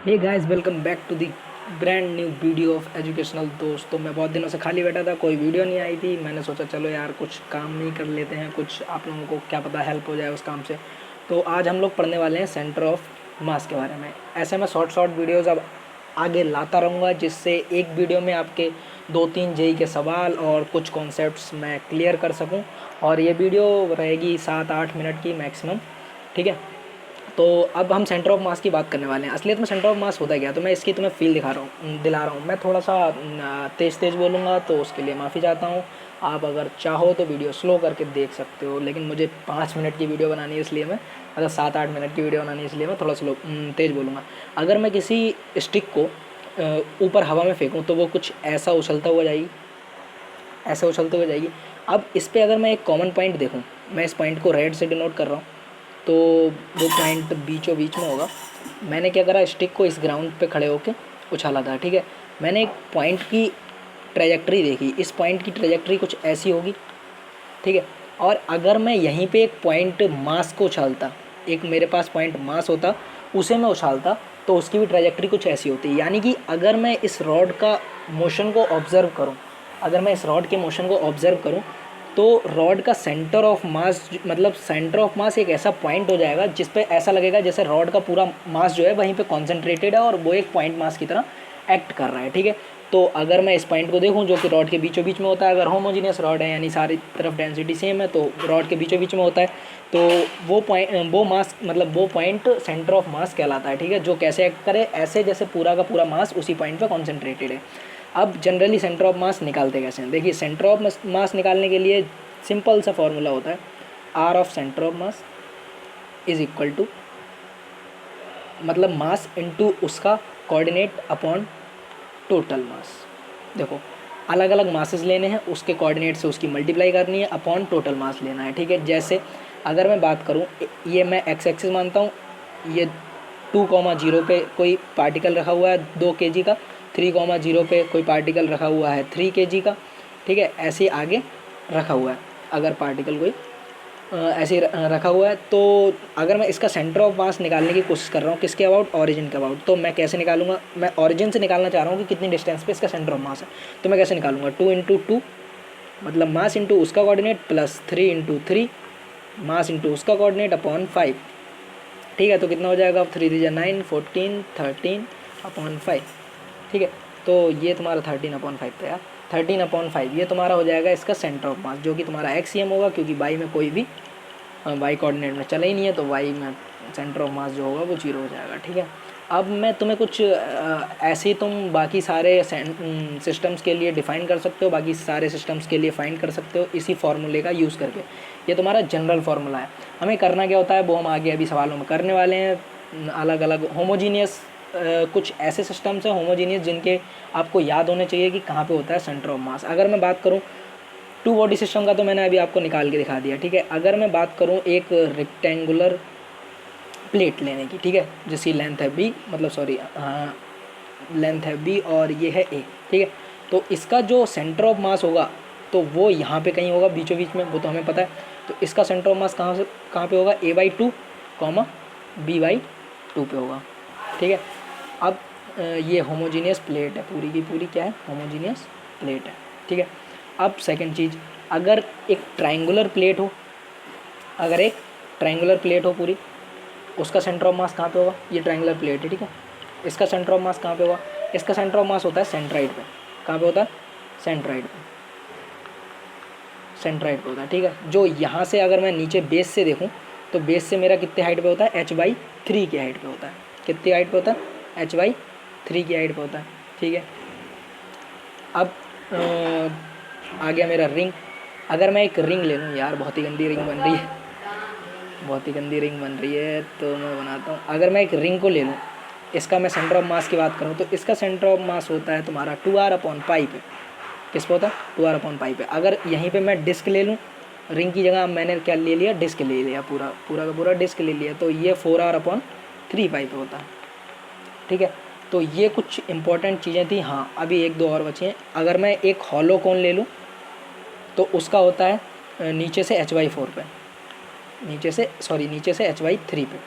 Hey guys, welcome back to the brand new video of educational दोस्त। तो मैं बहुत दिनों से खाली बैठा था, कोई वीडियो नहीं आई थी। मैंने सोचा चलो यार कुछ काम नहीं कर लेते हैं, कुछ आप लोगों को क्या पता हेल्प हो जाए उस काम से। तो आज हम लोग पढ़ने वाले हैं सेंटर ऑफ मास के बारे में। ऐसे मैं शॉर्ट वीडियोज़ अब आगे लाता रहूँगा, जिससे एक वीडियो में आपके 2-3 जेई के सवाल और कुछ कॉन्सेप्ट्स मैं क्लियर कर सकूँ। और ये वीडियो रहेगी 7-8 मिनट की मैक्सिमम, ठीक है। तो अब हम सेंटर ऑफ मास की बात करने वाले हैं। असलियत में सेंटर ऑफ मास होता क्या, तो मैं इसकी तुम्हें फील दिला रहा हूँ। मैं थोड़ा सा तेज़ बोलूँगा तो उसके लिए माफ़ी चाहता हूँ। आप अगर चाहो तो वीडियो स्लो करके देख सकते हो, लेकिन मुझे 5 मिनट की वीडियो बनानी है, इसलिए मैं अगर 7-8 मिनट की वीडियो बनानी है, इसलिए मैं थोड़ा तेज़ बोलूँगा। अगर मैं किसी स्टिक को ऊपर हवा में फेंकूँ तो वो कुछ ऐसा उछलता हुआ जाएगी, ऐसे उछलते हुए जाएगी। अब इस पर अगर मैं एक कॉमन पॉइंट देखूँ, मैं इस पॉइंट को रेड से डिनोट कर रहा हूँ, तो वो पॉइंट बीचों बीच में होगा। मैंने क्या करा, स्टिक को इस ग्राउंड पे खड़े होके उछाला था, ठीक है। मैंने एक पॉइंट की ट्रैजेक्टरी देखी, इस पॉइंट की ट्रैजेक्टरी कुछ ऐसी होगी, ठीक है। और अगर मैं यहीं पे एक पॉइंट मास को उछालता, एक मेरे पास पॉइंट मास होता, उसे मैं उछालता, तो उसकी भी ट्रैजेक्टरी कुछ ऐसी होती। यानी कि अगर मैं इस रॉड का मोशन को ऑब्ज़र्व करूँ, अगर मैं इस रॉड के मोशन को ऑब्ज़र्व करूँ, तो रॉड का सेंटर ऑफ मास, मतलब सेंटर ऑफ मास एक ऐसा पॉइंट हो जाएगा जिस पे ऐसा लगेगा जैसे रॉड का पूरा मास जो है वहीं पे कॉन्सेंट्रेटेड है और वो एक पॉइंट मास की तरह एक्ट कर रहा है, ठीक है। तो अगर मैं इस पॉइंट को देखूं जो कि रॉड के बीचों बीच में होता है, अगर होमोजीनियस रॉड है यानी सारी तरफ डेंसिटी सेम है, तो रॉड के बीचों बीच में होता है, तो वो मास, मतलब वो पॉइंट सेंटर ऑफ मास कहलाता है, ठीक है। जो कैसे एक्ट करे, ऐसे जैसे पूरा का पूरा मास उसी पॉइंट पर कॉन्सेंट्रेटेड है। अब जनरली सेंटर ऑफ मास निकालते कैसे हैं, देखिए। सेंटर ऑफ मास निकालने के लिए सिंपल सा फॉर्मूला होता है, R of centre of mass is equal to, मतलब मास इनटू उसका कोऑर्डिनेट अपॉन टोटल मास। देखो, अलग अलग मासेस लेने हैं, उसके कोऑर्डिनेट से उसकी मल्टीप्लाई करनी है, अपॉन टोटल मास लेना है, ठीक है। जैसे अगर मैं बात करूं, ये मैं एक्स एक्सिस मानता हूं, ये 2,0 पे कोई पार्टिकल रखा हुआ है 2 kg का, 3,0 पे कोई पार्टिकल रखा हुआ है 3 kg का, ठीक है। ऐसे ही आगे रखा हुआ है, अगर पार्टिकल कोई ऐसे ही रखा हुआ है। तो अगर मैं इसका सेंटर ऑफ मास निकालने की कोशिश कर रहा हूँ, किसके अबाउट, ओरिजिन के अबाउट, तो मैं कैसे निकालूंगा, मैं ओरिजिन से निकालना चाह रहा हूँ कि कितनी डिस्टेंस पे इसका सेंटर ऑफ मास है, तो मैं कैसे निकालूंगा, 2 × 2, मतलब मास इंटू उसका कोऑर्डिनेट प्लस 3 × 3 मास इंटू उसका कोऑर्डिनेट अपॉन 5, ठीक है। तो कितना हो जाएगा, 3 × 3 = 9, 14, 13 अपॉन 5, ठीक है। तो ये तुम्हारा 13/5 था यार, 13/5 ये तुम्हारा हो जाएगा इसका सेंटर ऑफ मास, जो कि तुम्हारा एक्सियम होगा, क्योंकि वाई में कोई भी वाई कोऑर्डिनेट में चला ही नहीं है, तो वाई में सेंटर ऑफ मास जो होगा वो 0 हो जाएगा, ठीक है। अब मैं तुम्हें कुछ ऐसे ही तुम बाकी सारे सिस्टम्स के लिए डिफ़ाइन कर सकते हो, बाकी सारे सिस्टम्स के लिए फाइंड कर सकते हो इसी फार्मूले का यूज़ करके। ये तुम्हारा जनरल फार्मूला है। हमें करना क्या होता है वो हम आगे अभी सवालों में करने वाले हैं। अलग अलग होमोजीनियस कुछ ऐसे सिस्टम्स हैं होमोजीनियस जिनके आपको याद होने चाहिए कि कहाँ पे होता है सेंटर ऑफ मास। अगर मैं बात करूँ 2 बॉडी सिस्टम का, तो मैंने अभी आपको निकाल के दिखा दिया, ठीक है। अगर मैं बात करूँ एक रेक्टेंगुलर प्लेट लेने की, ठीक है, जिसकी लेंथ है बी, मतलब सॉरी लेंथ है बी और ये है ए, ठीक है। तो इसका जो सेंटर ऑफ मास होगा तो वो यहाँ पे कहीं होगा बीचों बीच में, वो तो हमें पता है। तो इसका सेंटर ऑफ मास कहाँ पे होगा, a/2, b/2 पे होगा, ठीक है। अब ये होमोजीनियस प्लेट है, पूरी की पूरी क्या है, होमोजीनियस प्लेट है, ठीक है। अब सेकंड चीज़, अगर एक ट्रायंगुलर प्लेट हो, अगर एक ट्रायंगुलर प्लेट हो पूरी, उसका सेंटर ऑफ मास कहाँ पे होगा, ये ट्रायंगुलर प्लेट है, ठीक है। इसका सेंटर ऑफ मास कहाँ पे होगा, इसका सेंटर ऑफ मास होता है सेंट्राइड पे। कहाँ पे होता है, सेंट्राइड पे, सेंट्राइड पे होता है, ठीक है। जो यहाँ से अगर मैं नीचे बेस से देखूँ, तो बेस से मेरा कितने हाइट पे होता है, h/3 की हाइट पे होता है। कितनी हाइट पे होता है, h/3 की हाइट पे होता है, ठीक है। अब आ गया मेरा रिंग। अगर मैं एक रिंग ले लूँ, यार बहुत ही गंदी रिंग बन रही है, बहुत ही गंदी रिंग बन रही है, तो मैं बनाता हूँ। अगर मैं एक रिंग को ले लूँ, इसका मैं सेंटर ऑफ मास की बात करूँ, तो इसका सेंटर ऑफ मास होता है तुम्हारा 2r/π पे। किस पे होता है, 2r/π पे। अगर यहीं पे मैं डिस्क ले लूँ, रिंग की जगह मैंने क्या ले लिया, डिस्क ले लिया, पूरा का पूरा डिस्क ले लिया, तो ये 4r/3π पे होता है, ठीक है। तो ये कुछ इंपॉर्टेंट चीज़ें थी। हाँ, अभी 1-2 और बची हैं। अगर मैं एक हॉलो कोन ले लूँ, तो उसका होता है नीचे से h/4 पे, नीचे से h/3 पे।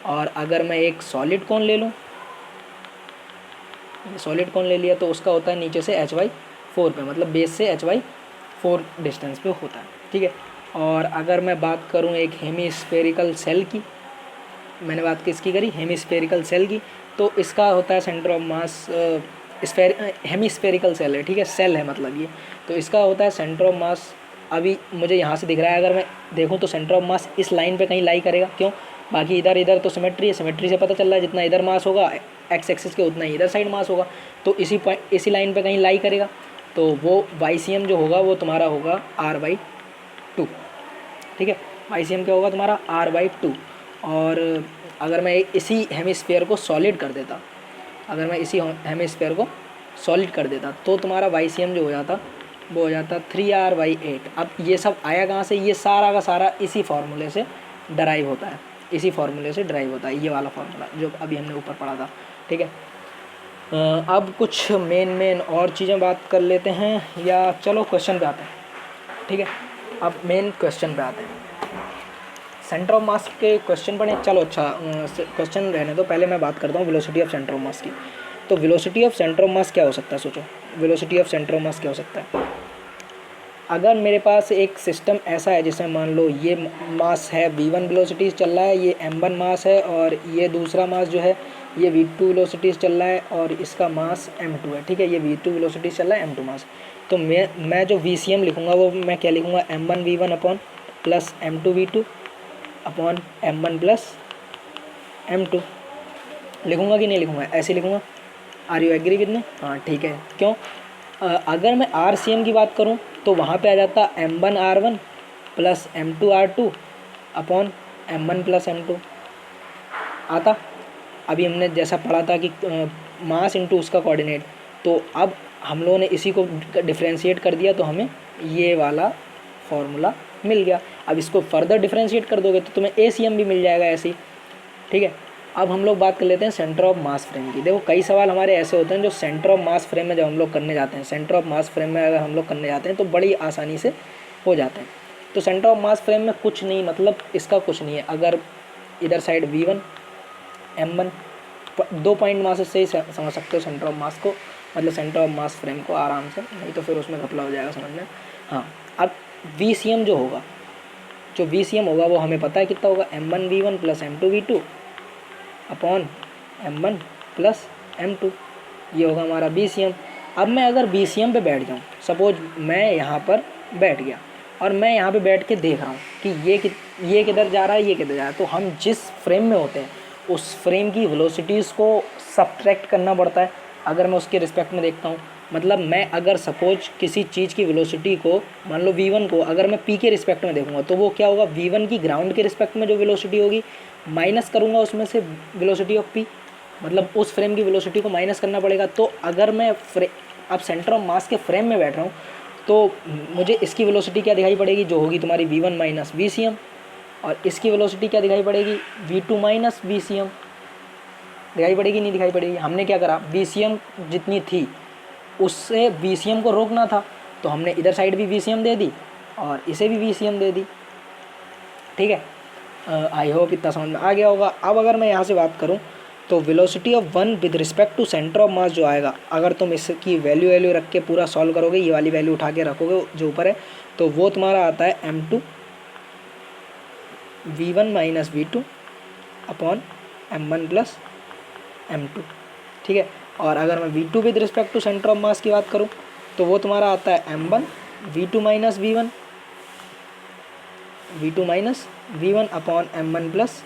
और अगर मैं एक सॉलिड कोन ले लूँ, ये सॉलिड कौन ले लिया तो उसका होता है नीचे से HY4 पे, मतलब बेस से HY4 डिस्टेंस पे होता है, ठीक है। और अगर मैं बात करूँ एक हेमीस्फेरिकल सेल की, मैंने बात किसकी करी, हेमीस्फेरिकल सेल की, तो इसका होता है centre of mass, hemispherical shell है, ठीक है, सेल है मतलब ये, तो इसका होता है सेंटर ऑफ मास। अभी मुझे यहाँ से दिख रहा है, अगर मैं देखूँ तो सेंटर ऑफ मास इस लाइन पे कहीं लाई करेगा, क्यों, बाकी इधर इधर तो सिमेट्री है, सिमेट्री से पता चल रहा है जितना इधर मास होगा एक्स एक्सिस के उतना ही इधर साइड मास होगा, तो इसी पॉइंट इसी लाइन पे कहीं लाई करेगा, तो वो YCM जो होगा वो तुम्हारा होगा R/2, ठीक है। YCM क्या होगा तुम्हारा R/2। और अगर मैं इसी हेमिस्फीयर को सॉलिड कर देता, अगर मैं इसी हेमिस्फीयर को सॉलिड कर देता तो तुम्हारा YCM जो हो जाता वो हो जाता 3R/8। अब ये सब आया कहाँ से, ये सारा का सारा इसी फार्मूले से डराइव होता है, इसी फार्मूले से ड्राइव होता है, ये वाला फार्मूला जो अभी हमने ऊपर पढ़ा था, ठीक है। अब कुछ मेन और चीज़ें बात कर लेते हैं, या चलो क्वेश्चन पे आते हैं, ठीक है। अब मेन क्वेश्चन पे आते हैं, सेंटर ऑफ मास के क्वेश्चन पढ़े, चलो अच्छा क्वेश्चन रहने दो, पहले मैं बात करता हूँ velocity of centre of mass की। तो वेलोसिटी ऑफ सेंटर ऑफ मास क्या हो सकता है, सोचो वेलोसिटी ऑफ सेंटर ऑफ मास क्या हो सकता है। अगर मेरे पास एक सिस्टम ऐसा है जिसमें मान लो ये मास है V1 वेलोसिटीज़ चल रहा है, ये M1 मास है, और ये दूसरा मास जो है ये V2 वेलोसिटीज़ चल रहा है, और इसका मास M2 है, ठीक है, ये V2 वेलोसिटीज़ चल रहा है, M2 मास। तो मैं जो VCM लिखूँगा वो मैं क्या लिखूँगा, M1V1 upon plus M2V2 upon M1 plus M2 लिखूँगा कि नहीं लिखूँगा, ऐसे लिखूँगा। Are you agree with me, हाँ ठीक है। क्यों, अगर मैं RCM की बात करूँ तो वहाँ पे आ जाता M1R1 plus M2R2 upon M1 plus M2 आता। अभी हमने जैसा पढ़ा था कि मास इंटू उसका कोऑर्डिनेट, तो अब हम लोगों ने इसी को डिफ्रेंशिएट कर दिया तो हमें ये वाला फॉर्मूला मिल गया। अब इसको फर्दर डिफ्रेंशिएट कर दोगे तो तुम्हें ACM भी मिल जाएगा ऐसे ही, ठीक है। अब हम लोग बात कर लेते हैं सेंटर ऑफ मास फ्रेम की। देखो कई सवाल हमारे ऐसे होते हैं जो सेंटर ऑफ मास फ्रेम में जब हम लोग करने जाते हैं, सेंटर ऑफ मास फ्रेम में अगर हम लोग करने जाते हैं तो बड़ी आसानी से हो जाते हैं। तो सेंटर ऑफ मास फ्रेम में कुछ नहीं, मतलब इसका कुछ नहीं है। अगर इधर side V1 M1 2 point mass से ही समझ सकते हो सेंटर ऑफ मास को, मतलब सेंटर ऑफ मास फ्रेम को आराम से, नहीं तो फिर उसमें घपला हो जाएगा समझ में। हाँ, अब VCM जो होगा, जो VCM होगा वो हमें पता है कितना होगा, M1V1 plus M2V2 upon M1 plus M2, ये होगा हमारा VCM। अब मैं अगर VCM पे बैठ जाऊँ, सपोज मैं यहाँ पर बैठ गया और मैं यहाँ पे बैठ के देख रहा हूँ कि ये किधर जा रहा है, ये किधर जा रहा है, तो हम जिस फ्रेम में होते हैं उस फ्रेम की वेलोसिटीज़ को सब्ट्रैक्ट करना पड़ता है। अगर मैं उसके रिस्पेक्ट में देखता हूँ, मतलब मैं अगर सपोज किसी चीज़ की वेलोसिटी को, मान लो V1 को अगर मैं P के रिस्पेक्ट में देखूँगा तो वो क्या होगा, V1 की ग्राउंड के रिस्पेक्ट में जो वेलोसिटी होगी माइनस करूँगा उसमें से वेलोसिटी ऑफ P, मतलब उस फ्रेम की वेलोसिटी को माइनस करना पड़ेगा। तो अगर मैं अब सेंटर ऑफ मास के फ्रेम में बैठ रहा हूँ तो मुझे इसकी वेलोसिटी क्या दिखाई पड़ेगी, जो होगी तुम्हारी V1 माइनस VCM, और इसकी वेलोसिटी क्या दिखाई पड़ेगी, V2 माइनस VCM दिखाई पड़ेगी, नहीं दिखाई पड़ेगी। हमने क्या करा, VCM जितनी थी उससे VCM को रोकना था, तो हमने इधर साइड भी VCM दे दी और इसे भी VCM दे दी, ठीक है। आई होप इतना समझ में आ गया होगा। अब अगर मैं यहाँ से बात करूँ तो velocity of one with respect to centre of mass जो आएगा, अगर तुम इसकी वैल्यू रख के पूरा सॉल्व करोगे, ये वाली वैल्यू उठा के रखोगे जो ऊपर है, तो वो तुम्हारा आता है M2 V1 minus V2 upon M1 plus M2, ठीक है। और अगर मैं V2 with respect to centre of mass की बात करूँ तो वो तुम्हारा आता है M1 V2 minus V1 upon M1 plus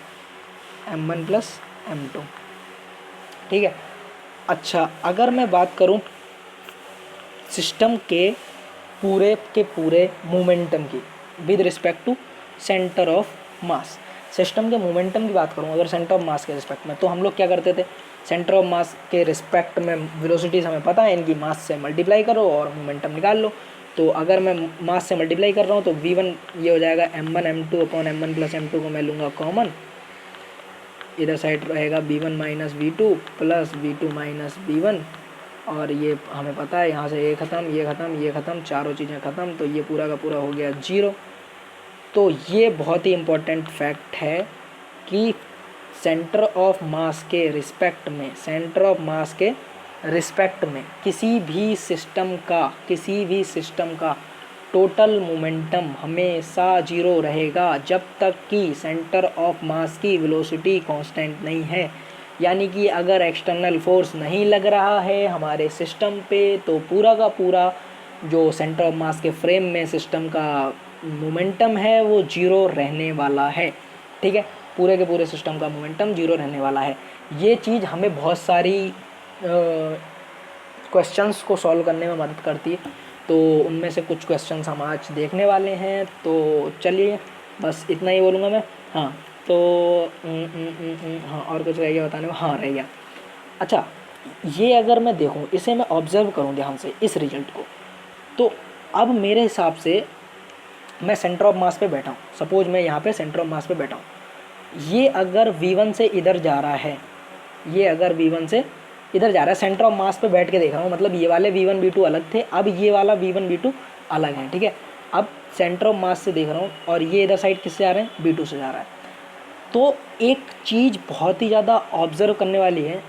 M2, ठीक है। अच्छा, अगर मैं बात करूं सिस्टम के पूरे मोमेंटम की with respect to centre of mass, system के मोमेंटम की बात करूं अगर सेंटर ऑफ मास के रिस्पेक्ट में, तो हम लोग क्या करते थे, सेंटर ऑफ मास के रिस्पेक्ट में वेलोसिटीज़ हमें पता है, इनकी मास से मल्टीप्लाई करो और मोमेंटम निकाल लो। तो अगर मैं मास से मल्टीप्लाई कर रहा हूँ तो V1 ये हो जाएगा M1 M2 upon M1 plus M2 को मैं लूँगा कॉमन, इधर साइड रहेगा V1 minus V2 plus V2 minus V1, और ये हमें पता है यहाँ से ये ख़त्म, चारों चीज़ें ख़त्म, तो ये पूरा का पूरा हो गया 0। तो ये बहुत ही इम्पोर्टेंट फैक्ट है कि सेंटर ऑफ मास के रिस्पेक्ट में किसी भी सिस्टम का टोटल मोमेंटम हमेशा जीरो रहेगा जब तक कि सेंटर ऑफ मास की वेलोसिटी कांस्टेंट नहीं है। यानी कि अगर एक्सटर्नल फोर्स नहीं लग रहा है हमारे सिस्टम पे तो पूरा का पूरा जो सेंटर ऑफ मास के फ्रेम में सिस्टम का मोमेंटम है वो जीरो रहने वाला है। ठीक है, पूरे के पूरे सिस्टम का मोमेंटम जीरो रहने वाला है। ये चीज़ हमें बहुत सारी क्वेश्चंस को सॉल्व करने में मदद करती है, तो उनमें से कुछ क्वेश्चंस हम आज देखने वाले हैं। तो चलिए बस इतना ही बोलूँगा मैं। हाँ तो हाँ, और कुछ रह गया बताने को? हाँ रह गया। अच्छा, ये अगर मैं देखूँ, इसे मैं ऑब्ज़र्व करूँ ध्यान से इस रिजल्ट को, तो अब मेरे हिसाब से मैं सेंटर ऑफ मास पे बैठा हूँ। सपोज मैं यहाँ पे सेंटर ऑफ मास पे बैठा हूँ, ये अगर V1 से इधर जा रहा है, ये अगर V1 से इधर जा रहा है, सेंटर ऑफ मास पे बैठ के देख रहा हूँ, मतलब ये वाले V1 V2 अलग थे, अब ये वाला V1 V2 अलग है। ठीक है, अब सेंटर ऑफ मास से देख रहा हूँ और ये इधर साइड किससे आ रहे हैं? V2 से जा रहा है। तो एक चीज़ बहुत ही ज़्यादा ऑब्जर्व करने वाली है।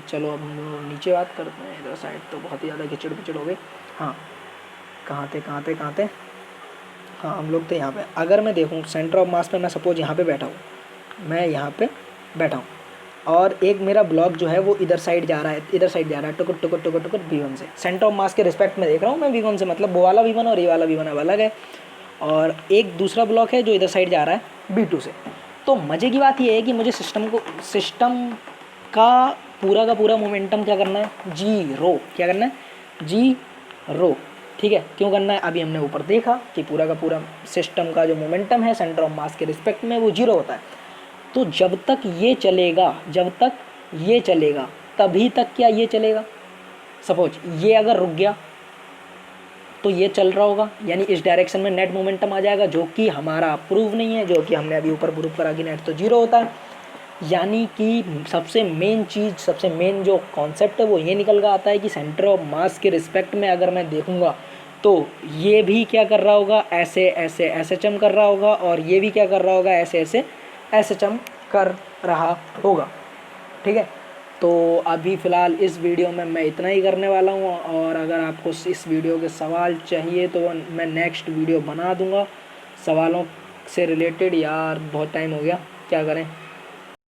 चलो अब हम लोग नीचे बात करते हैं, इधर साइड तो बहुत ही ज़्यादा खिचड़ पिचड़ हो गई। हाँ, कहाँ थे? हाँ, हम लोग थे यहाँ पे। अगर मैं देखूँ सेंटर ऑफ मास पे, मैं सपोज यहाँ पे बैठा हूँ, मैं यहाँ पे बैठा हूँ और एक मेरा ब्लॉक जो है वो इधर साइड जा रहा है, टुकुर V1 से। सेंटर ऑफ मास के रिस्पेक्ट में देख रहा हूँ मैं V1 से, मतलब वो वाला V1 और ये वाला V1 अब अलग है। और एक दूसरा ब्लॉक है जो इधर साइड जा रहा है B2 से। तो मज़े की बात ये है कि मुझे सिस्टम का पूरा मोमेंटम क्या करना है? जीरो। क्या करना है? जीरो। ठीक है, क्यों करना है? अभी हमने ऊपर देखा कि पूरा का पूरा सिस्टम का जो मोमेंटम है सेंटर ऑफ मास के रिस्पेक्ट में वो जीरो होता है। तो जब तक ये चलेगा तभी तक क्या ये चलेगा? सपोज ये अगर रुक गया तो ये चल रहा होगा, यानी इस डायरेक्शन में नेट मोमेंटम आ जाएगा, जो कि हमारा प्रूव नहीं है, जो कि हमने अभी ऊपर प्रूव करा कि नेट तो जीरो होता है। यानी कि सबसे मेन जो कॉन्सेप्ट है वो ये निकल कर आता है कि सेंटर ऑफ मास के रिस्पेक्ट में अगर मैं देखूँगा तो ये भी क्या कर रहा होगा? ऐसे चम कर रहा होगा, और ये भी क्या कर रहा होगा? ऐसे चम कर रहा होगा। ठीक है, तो अभी फ़िलहाल इस वीडियो में मैं इतना ही करने वाला हूँ, और अगर आपको इस वीडियो के सवाल चाहिए तो मैं नेक्स्ट वीडियो बना दूँगा सवालों से रिलेटेड। यार बहुत टाइम हो गया, क्या करें।